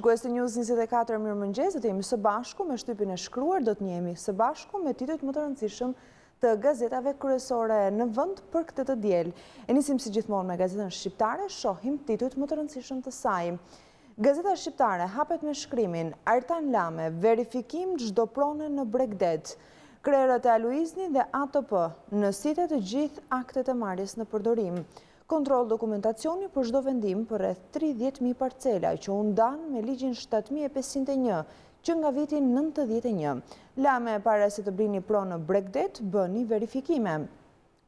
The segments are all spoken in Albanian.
Shikues të News24, mirëmëngjes, do të jemi së bashku me Shtypin e shkruar, do të jemi së bashku me titujt më të rëndësishëm të gazetave kryesore në vend për këtë të diel. E nisim si gjithmonë me gazetën shqiptare, shohim titujt më të rëndësishëm të saj. Gazeta shqiptare hapet me shkrimin: Artan Lame, verifikim çdo prone në Bregdet. Krerët e Aluizni dhe ATP në site të gjithë aktet e marrjes në përdorim. Kontroll dokumentacioni për çdo vendim për rreth 30.000 parcela që u ndan me ligjin 7501 që nga viti 91. Lame para se të blini pronë në Bregdet bëni verifikime.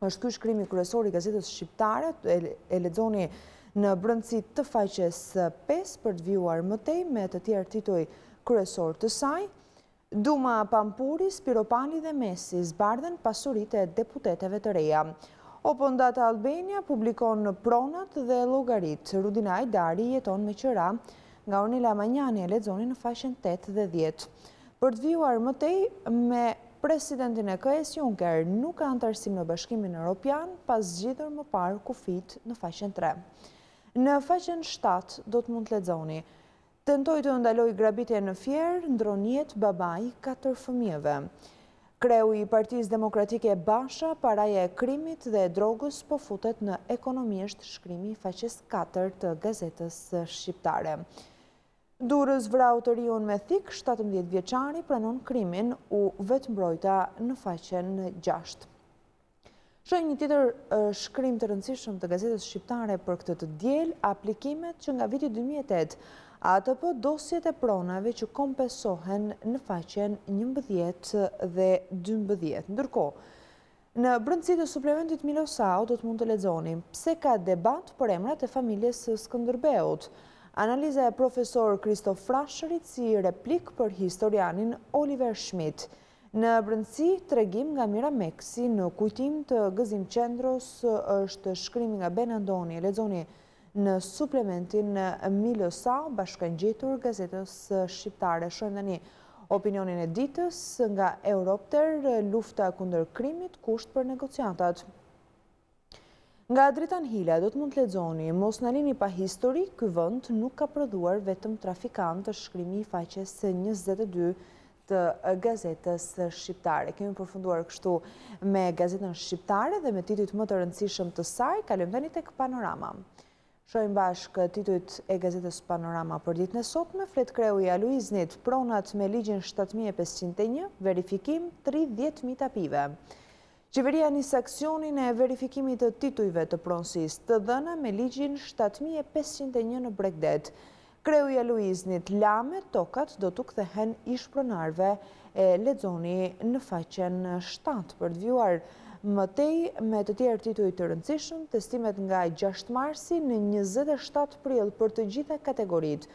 Është ky shkrimi kryesor i gazetës shqiptare, e lexoni në brendësi të faqes 5 për të vjuar më tej me të tjerë tituj kryesor të saj. Duma Pampuri, Spiropani dhe Mesi zbardhen pasuritë e deputetëve të reja. Open Data Albania publikon pronat dhe llogarit. Rudinaj Dari jeton me qëra, nga Ornela Manjani e lexoni në faqen 8 dhe 10. Për të vjuar më tej me presidentin e KS Juncker nuk ka antarësim në Bashkimin Evropian pas zgjidhur më parë kufit në faqen 3. Në faqen 7 do të mund të lexoni: tentoi të ndaloj grabitje në Fier, ndron jetë babai 4 fëmijëve. Kreu i Partisë Demokratike Basha, paraja e krimit dhe e drogës po futet në ekonomisht, shkrimi i faqes 4 të gazetës shqiptare. Durrës vrau të riun me thik, 17 vjeçari pranon krimin, u vetmbrojta në faqen 6. Shohim një tjetër shkrim të rëndësishëm të gazetës shqiptare për këtë të diel: aplikimet që nga viti 2008, ATP dosjet e pronave që kompensohen në faqen 11 dhe 12. Ndërkohë, në brendësi të suplementit Milosau do të mund të lexoni: pse ka debat për emrat e familjes së Skënderbeut. Analiza e profesor Kristof Frashërit si replik për historianin Oliver Schmidt. Në brendësi tregim nga Mira Meksi në kujtim të Gëzim Qendros është shkrimi nga Ben Andoni, lexoni në suplementin Milosau, bashkangjitur gazetës shqiptare. Shohim tani opinionin e ditës nga Europter: lufta kundër krimit, kusht për negociatat. Nga Dritan Hila do të mund të lexoni: mos na lini pa histori, ky vend nuk ka prodhuar vetëm trafikantë, shkrimi i faqes 22 të gazetës shqiptare. Kemi përfunduar kështu me gazetën shqiptare dhe me titujt më të rëndësishëm të saj. Kalojmë tani tek Panorama. Shohim bashkë titujt e gazetës Panorama për ditën e sotme. Flet kreu i Aluiznit, pronat me ligjin 7501, verifikim 30.000 tapive. Qeveria nis aksionin e verifikimit të titujve të pronësisë të dhëna me ligjin 7501 në Bregdet. Kreu i Aluiznit, Lame, tokat do t'u kthehen ish pronarve, e lexoni në faqen 7 për të vjuar më tej me të tjerë tituj të rëndësishëm. Testimet nga 6 marsi në 27 prill për të gjitha kategoritë.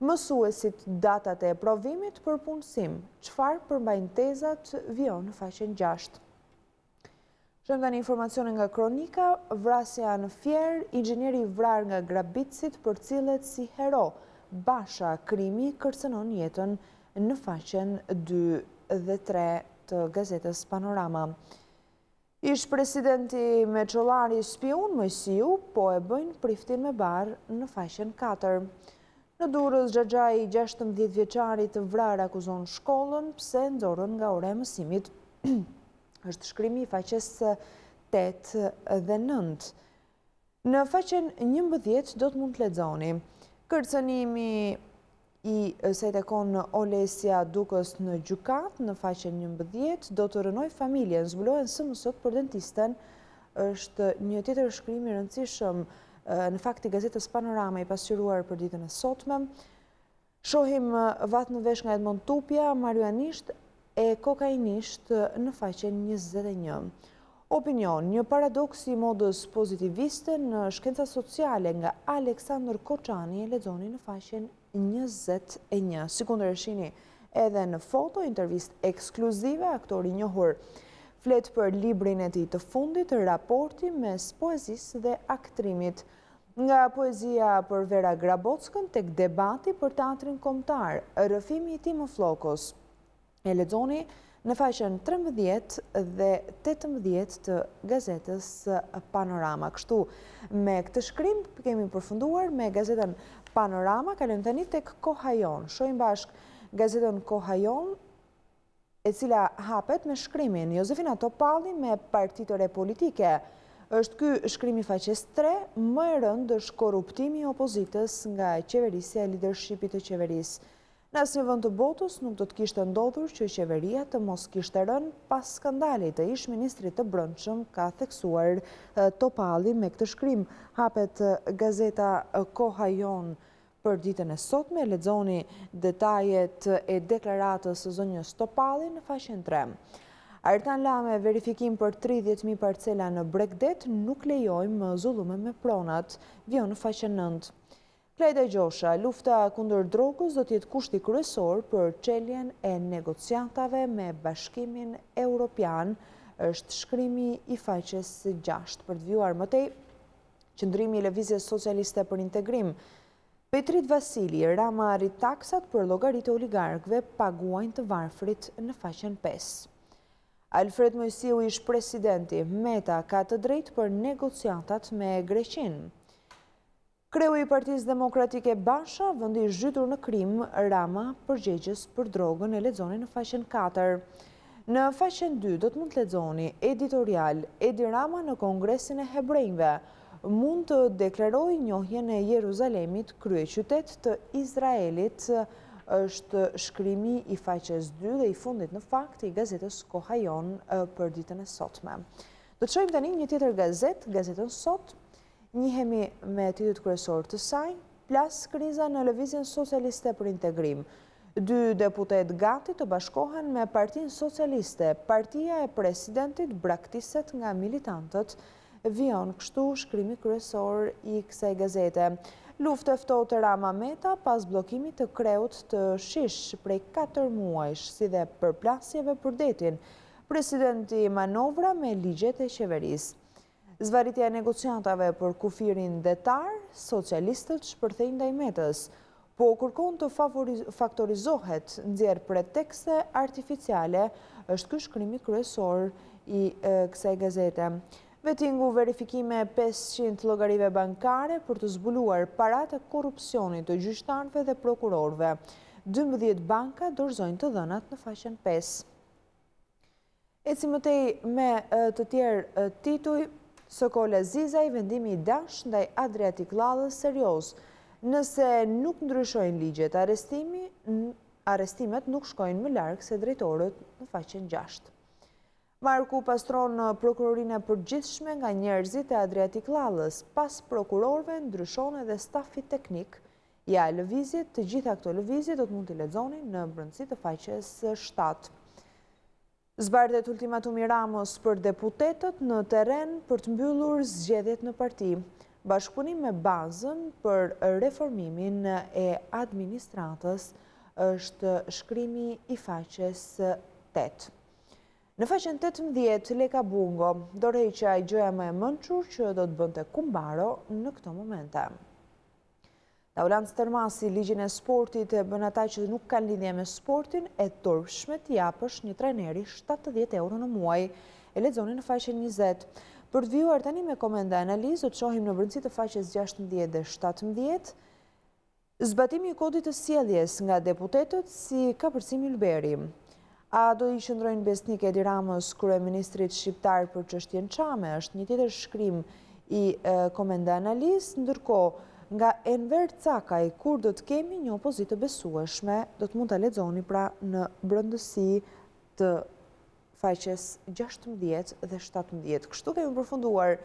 Mësuesit, datat e provimit për punësim. Çfarë përmbajnë tezat, vijon në faqen 6. Shohim tani informacione nga Kronika. Vrasja në Fier, inxhinieri vrar nga grabitësit përcillet si hero. Basha, krimi kërcënon jetën, në faqen 2 dhe 3 të gazetës Panorama. Ish presidenti me çollari spiun Mojsiu, po e bëjnë priftin me barë, në faqen 4. Në Durrës, xhaxhai 16 vjeçarit të vrar akuzon shkollën pse nxorën nga ora e mësimit. Është shkrimi i faqes 8 dhe 9. Në faqen 11 do të mund të lexoni: kërcënimi i se takon Olesja Dukës në gjykat. Në faqen 11 do të rënoj familjen, zbulohen së mësot për dentisten. Është një tjetër shkrim i rëndësishëm në fakt i gazetës Panorama i pasqyruar për ditën e sotme. Shohim vat në vesh nga Edmond Tupja, marijuanisht e kokainisht në faqen 21. Opinion, një paradoks i modës pozitiviste në shkenca sociale nga Aleksandr Koçani, e lexoni në faqen 21. Sikundër e shihni edhe në foto, intervistë ekskluzive, aktori i njohur flet për librin e tij të fundit, raporti mes poezisë dhe aktrimit. Nga poezia për Vera Grabockën tek debati për teatrin kombëtar, rrëfimi i Timo Flokos. E lexoni në faqen 13 dhe 18 të gazetës Panorama. Kështu, me këtë shkrim kemi përfunduar me gazetën Panorama, kalojmë tani tek Koha Jon. Shohim bashkë gazetën Koha Jon, e cila hapet me shkrimin Jozefina Topalli me partitë re politike. Është ky shkrimi faqes 3, më e rëndë është korruptimi i opozitës nga qeverisja e leadershipit të qeverisë. Në asnjë vend të botës nuk do të kishte ndodhur që qeveria të mos kishte rënë pas skandalit të ish-ministrit të brendshëm, ka theksuar Topalli me këtë shkrim. Hapet gazeta Koha Jon për ditën e sotme, lexoni detajet e deklaratës së zonjës Topalli në faqen 3. Artan Lame, verifikim për 30.000 parcela në Bregdet, nuk lejojmë zullume me pronat, vjen në faqen 9. Klajda Gjosha, lufta kundër drogës do t'jetë kushti kryesor për çeljen e negociatave me Bashkimin Evropian, është shkrimi i faqes 6. Për të vjuar më tej, qëndrimi i Lëvizjes Socialiste për Integrim. Petrit Vasili, Rama arrit taksat për llogaritë e oligarkëve, paguajnë të varfrit në faqen 5. Alfred Mojsiu, ish presidenti, Meta ka të drejtë për negociatat me Greqinë. Kreu i Partisë Demokratike Basha, vendi i zhytur në krim, Rama përgjegjës për drogën, e lexoni në faqen 4. Në faqen 2 do të mund të lexoni editorial Edi Rama në Kongresin e Hebrejve. Mund të deklaroj njohjen e Jeruzalemit kryeqytet të Izraelit, është shkrimi i faqes 2 dhe i fundit në fakt i gazetës Koha Jon për ditën e sotme. Do të shohim tani një tjetër gazetën Sot. Njihemi me titullit kryesor të saj, plas kriza në Lëvizjen Socialiste për Integrim. 2 deputet gati të bashkohen me Partinë Socialiste. Partia e presidentit braktiset nga militantët, vjen kështu shkrimi kryesor i kësaj gazete. Luftë e ftohtë Rama Meta pas bllokimit të kreut të Shish prej 4 muajsh, si dhe përplasjeve për detin. Presidenti manovra me ligjet e qeverisë. Zvarritja e negociatave për kufirin detar, socialistët shpërthejnë ndaj Metës, po kërkon të faktorizohet nxjerr pretekste artificiale, është ky shkrimi kryesor i kësaj gazete. Vetingu verifikime 500 llogarive bankare për të zbuluar paratë e korrupsionit të gjyqtarëve dhe prokurorëve. 12 banka dorëzojnë të dhënat në faqen 5. Ecim më tej me të tjerë tituj. Sokole Zizaj, vendimi i dash ndaj Adriatik Lallës serioz. Nëse nuk ndryshojnë ligjet, arrestimet nuk shkojnë më larg se drejtorët në faqen 6. Marku pastron prokurorinë e përgjithshme nga njerëzit e Adriatik Lallës. Pas prokurorëve ndryshon edhe stafi teknik. Ja, lëvizjet, të gjitha këto lëvizje do të mund t'i lexoni në brendësi të faqes 7. Zbardhet ultimatumi Ramos për deputetët në terren për të mbyllur zgjedhjet në parti. Bashkëpunim me bazën për reformimin e administratës është shkrimi i faqes 8. Në faqen 18, Leka Bungo, dorëheqja e gjëja më e mençur që do të bënte Kumbaro në këto momente. Taulan Stërmasi, ligjin e sportit e bën ata që nuk kanë lidhje me sportin, e turpshme t'i japësh një trajneri 70 euro në muaj, e lexoni në faqen 20. Për të vjuar tani me komenda analizë, do të shohim në brendësi të faqes 16 dhe 17, zbatimi i kodit të sjelljes nga deputetët si kapërcimi Ylberi. A do i qëndrojnë besnik Edi Ramës, kryeministrit shqiptar për çështjen Çame, është një tjetër shkrim i komenda analizë, ndërkohë nga Enver Cakaj, kur do të kemi një opozitë besueshme, do të mund të lexoni pra në brendësi të faqes 16 dhe 17. Kështu kemi përfunduar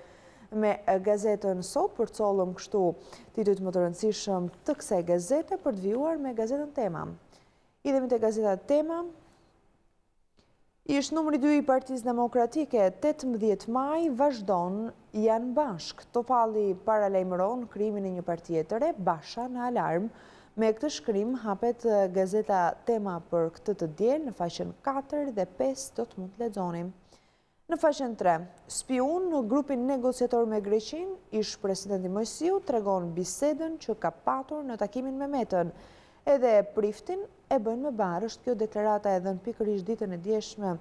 me gazetën Sot, përcollëm kështu titujt më të rëndësishëm të kësaj gazete për të vjuar me gazetën Tema. Idhemi te gazeta Tema. Ish numri 2 i Partisë Demokratike, 18 maj, vazhdon janë bashk. Topalli paralajmëron krijimin e një partie të re, Basha në alarm. Me këtë shkrim hapet gazeta Tema për këtë të diel në faqen 4 dhe 5 do të mund të lexoni. Në faqen 3, spiun në grupin negociator me Greqinë, ish presidenti Mojsiu tregon bisedën që ka patur në takimin me Metën. Edhe Priftin e bëjnë me barë. Është kjo deklarata edhe në pikërisht ditën e djeshme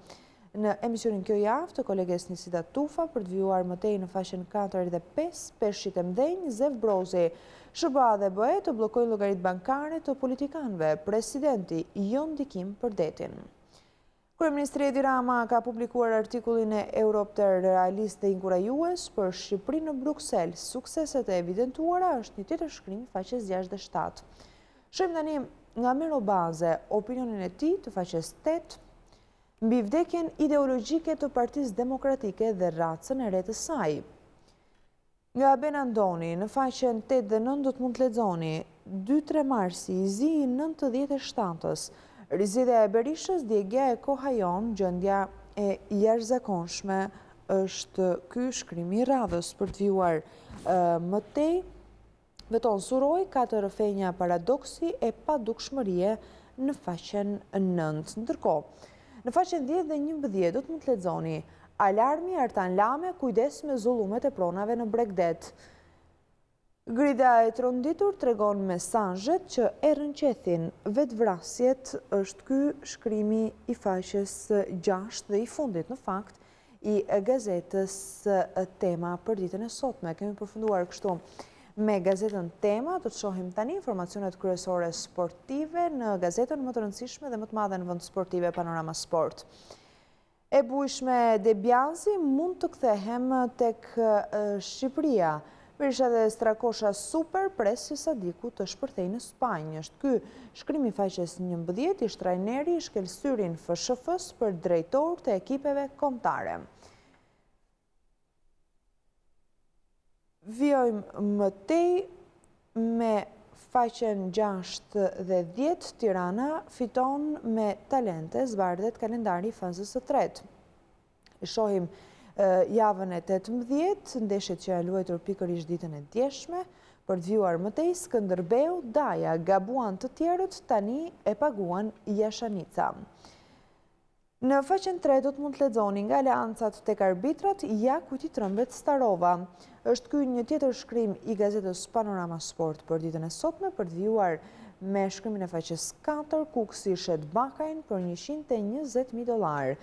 në emisionin Kjo javë të koleges Nisida Tufa për të vijuar mëtej në faqen 4 dhe 5, peshqit e mdhenj, Zev Brozi, SBA dhe BE të blokojnë llogarit bankare të politikanëve, presidenti jo ndikim për detin. Kryeministri Edi Rama ka publikuar artikullin e Europter realist dhe inkurajues për Shqipërinë në Bruksel. Sukseset e evidentuara është një tjetër shkrim faqes 6 dhe 7. Shohim tani nga Merobaze opinionin e tij të faqes 8 mbi vdekjen ideologjike të Partisë Demokratike dhe racën e re të saj. Nga Benandoni, në faqen 8 dhe 9 do të mund të lexoni 2-3 marsi, i zi i 97-s, rizidhja e Berishës, djegja e Kohajon, gjendja e jashtëzakonshme është ky shkrimi i radhës për të vijuar mëtej. Veton Suroj, 4 rrëfenja paradoksi e padukshmërie në faqen 9. Ndërkohë, në faqen 10 dhe 11 do të mund të lexoni alarmi Artan Lame, kujdes me zullumet e pronave në Bregdet. Grida e tronditur tregon mesazhet që e rënqethin vetvrasjet, është ky shkrimi i faqes 6 dhe i fundit në fakt i gazetës Tema për ditën e sotme. Kemi përfunduar kështu me gazetën Tema, do të shohim tani informacionet kryesore sportive në gazetën më të rëndësishme dhe më të madhe në vend sportive, Panorama Sport. E bujshme Debjanzi, mund të kthehem tek Shqipëria. Berisha dhe Strakosha super presi Sadiku të shpërthej në Spanjë. Është ky shkrimi faqes 11, ish trajneri i shkelsyrin FSHF-s për drejtor të ekipeve kombëtare. Vjojmë mëtej me faqen 6 dhe 10, Tirana fiton me talente, zbardhet kalendari i fazës së tretë. Shohim javën e 18, ndeshjet që janë luajtur pikërisht ditën e djeshme, për të vijuar mëtej Skënderbeu, Daja, gabuan të tjerët, tani e paguan Jashanica. Në faqen 3 do të mund të lexoni nga aleancat tek arbitrat, ja kujti trëmbet Starova. Është ky një tjetër shkrim i gazetës Panorama Sport për ditën e sotme, për të vijuar me shkrimin e faqes 4, Kuksi shet Bakajn për $120.000.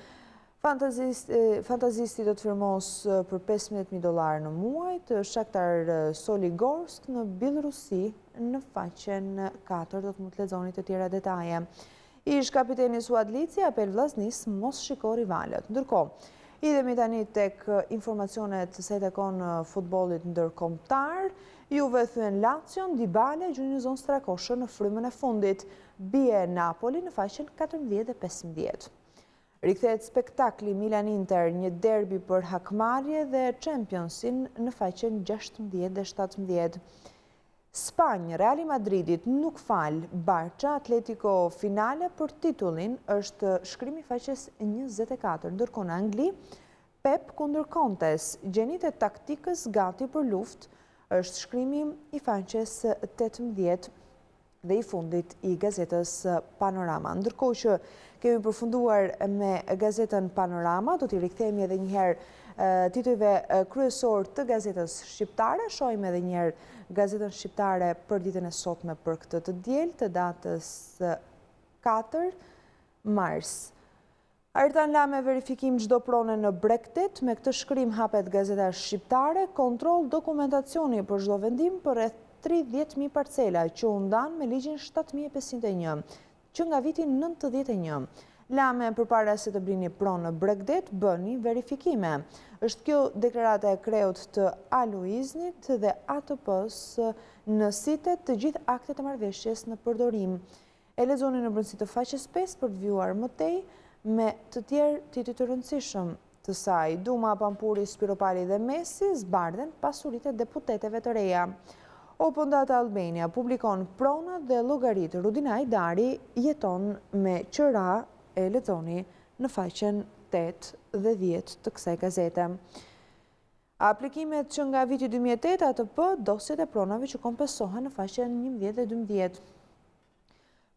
Fantazisti do të firmos për $15.000 në muaj, të Shakhtar Soligorsk në Bielorusi në faqen 4 do të mund të lexoni të tjera detaje. Ish kapiteni Suad Lici apel vllaznis mos shiko rivalët. Ndërkohë, idhemi tani tek informacionet se takon futbollit ndërkombëtar. Juve thyen Lazio, Dybala gjunjëzon Strakoshën në frymën e fundit. Bie Napoli në faqen 14 dhe 15. Rikthehet spektakli Milan-Inter, një derbi për hakmarrje dhe Championsin në faqen 16 dhe 17. Spanjë, Real Madridit nuk fal, Barça Atletico finale për titullin, është shkrimi faqes 24. Ndërkohë në Angli, Pep kundër Contes, gjenit e taktikës gati për luftë, është shkrimi i faqes 18 dhe i fundit i gazetës Panorama. Ndërkohë që kemi përfunduar me gazetën Panorama, do t'i rikthehemi edhe njëherë titujve kryesor të gazetës shqiptare. Shohim edhe njëherë gazetën shqiptare për ditën e sotme për këtë të diel, të datës 4 mars. Artan Lame verifikim çdo prone në Bregdet, me këtë shkrim hapet gazeta shqiptare, kontroll dokumentacioni për çdo vendim për rreth 30.000 parcela që u ndan me ligjin 7501, që nga viti 91. Lame përpara se të blini pronë në Bregdet, bëni verifikime. Është kjo deklarata e kreut të Aluiznit dhe ATP-s në sitet të gjithë aktet e marrëveshjes në përdorim. E lexoni në brendësi të faqes 5 për të vijuar mëtej me të tjerë titujt të rëndësishëm të saj. Duma, Pampuri, Spiropali dhe Messi zbardhen pasuritë e deputetëve të reja. Open Data Albania publikon pronat dhe llogaritë. Rudina Hajdari jeton me qëra, e lexoni në faqen 8 dhe 10 të kësaj gazete. Aplikimet që nga viti 2008 ATP, dosjet e pronave që kompensohen në faqen 11 dhe 12.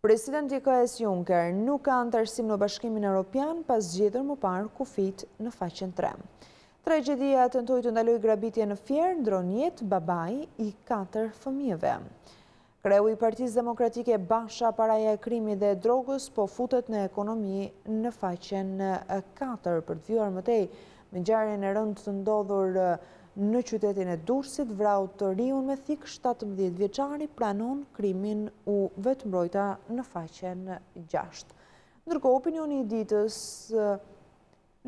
Presidenti KS Juncker nuk ka antarësim në Bashkimin Evropian pas zgjedhur më parë kufit në faqen 3. Tragjedia tentoi të ndaloj grabitje në Fier, ndron jetë babai i 4 fëmijëve. Kreu i Partisë Demokratike Basha paraja e krimit dhe drogës po futet në ekonomi në faqen 4 për të vjuar mëtej me ngjarjen e rëndë të ndodhur në qytetin e Durrësit, vrau të riun me thik 17 vjeçari pranon krimin u vetëmbrojta në faqen 6. Ndërkohë opinioni i ditës,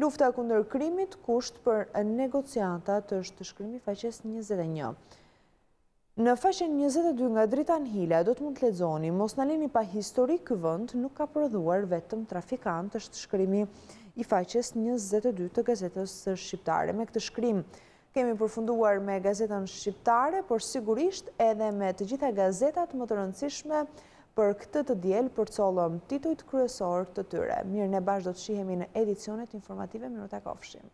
lufta kundër krimit, kusht për negociatat është shkrimi faqes 21. Në faqen 22 nga Drita Anhila do të mund të lexoni mos na lini pa histori, ky vend nuk ka prodhuar vetëm trafikant, është shkrimi i faqes 22 të gazetës shqiptare. Me këtë shkrim kemi përfunduar me gazetën shqiptare, por sigurisht edhe me të gjitha gazetat më të rëndësishme për këtë të diel, përcollëm titujt kryesor të tyre. Mirë, ne bashkë do të shihemi në edicionet informative, minuta kofshim.